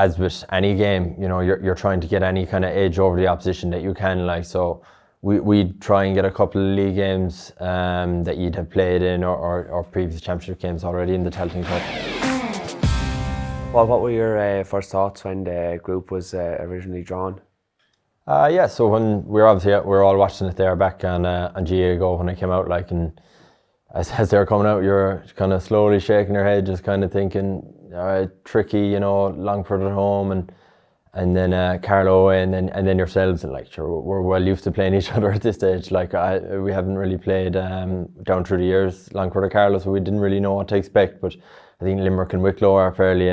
as with any game, you're trying to get any kind of edge over the opposition that you can. Like, so we'd try and get a couple of league games that you'd have played in or previous championship games already in the Tailteann Cup. Well, what were your first thoughts when the group was originally drawn? So when we were all watching it there back on GA ago when it came out, like, and as they were coming out, you're kind of slowly shaking your head, just kind of thinking, all right, tricky, Longford at home, and then Carlow away, and then yourselves, and like, sure, we're well used to playing each other at this stage. Like, we haven't really played down through the years, Longford or Carlow, so we didn't really know what to expect. But I think Limerick and Wicklow are fairly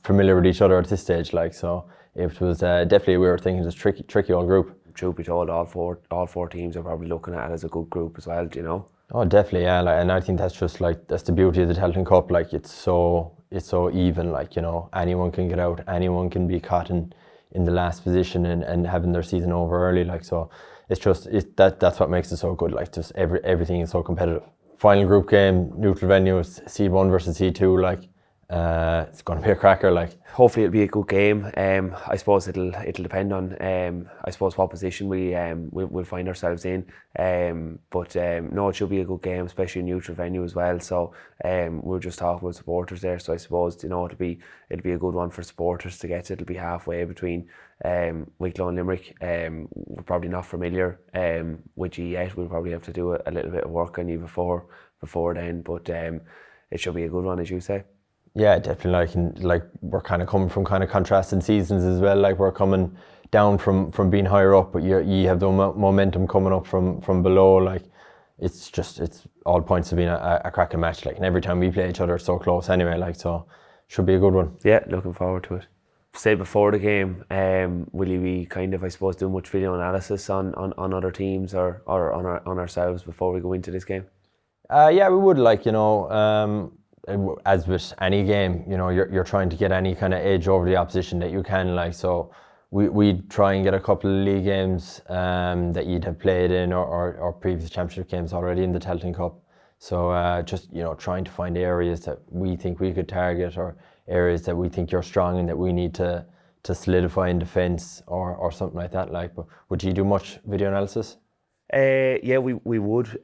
familiar with each other at this stage. Like, so it was definitely, we were thinking, it's a tricky old group. Truth be told, all four teams are probably looking at it as a good group as well. Oh, definitely, yeah. Like, and I think that's just that's the beauty of the Tailteann Cup. Like, it's so even. Like, anyone can get out, anyone can be caught in the last position and having their season over early. Like, so it's just that's what makes it so good. Like, just everything is so competitive. Final group game, neutral venue, Seed 1 versus Seed 2. Like, it's going to be a cracker. Like, hopefully it'll be a good game. I suppose it'll depend on what position we'll find ourselves in. But no, it should be a good game, especially in neutral venue as well. So we were just talking about supporters there. So I suppose it'll be a good one for supporters to get to. It'll be halfway between Wicklow and Limerick. We're probably not familiar with you yet. We'll probably have to do a little bit of work on you before then. But it should be a good one, as you say. Yeah, definitely. Like we're kind of coming from kind of contrasted seasons as well. Like, we're coming down from being higher up, but you have the momentum coming up from below. Like, it's all points of being a cracking match. Like, and every time we play each other, it's so close anyway. Like, so should be a good one. Yeah, looking forward to it. Say before the game, will you be kind of, I suppose, doing much video analysis on other teams or on ourselves before we go into this game? Yeah, we would. Like, as with any game, you're trying to get any kind of edge over the opposition that you can. Like, so we'd try and get a couple of league games that you'd have played in or previous championship games already in the Tailteann Cup. So just trying to find areas that we think we could target or areas that we think you're strong in that we need to solidify in defence or something like that. Like, but would you do much video analysis? Yeah, we would.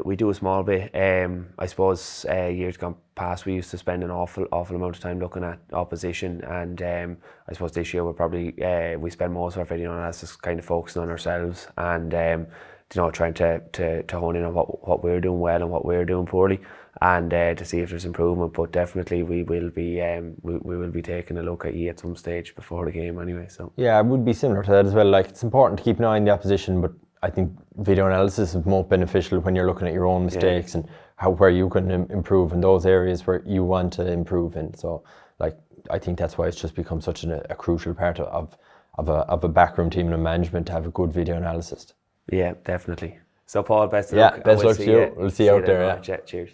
We do a small bit. I suppose years gone past, we used to spend an awful amount of time looking at opposition, and I suppose this year we spend most of our video analysis kind of focusing on ourselves and trying to hone in on what we're doing well and what we're doing poorly, and to see if there's improvement. But definitely we will be taking a look at you at some stage before the game anyway. So yeah, it would be similar to that as well. Like, it's important to keep an eye on the opposition, but I think video analysis is more beneficial when you're looking at your own mistakes and where you can improve in those areas where you want to improve in. So, like, I think that's why it's just become such a crucial part of a backroom team and a management to have a good video analyst. Yeah, definitely. So, Paul, best of luck. Yeah, best luck to you. We'll see you out there. Yeah, cheers.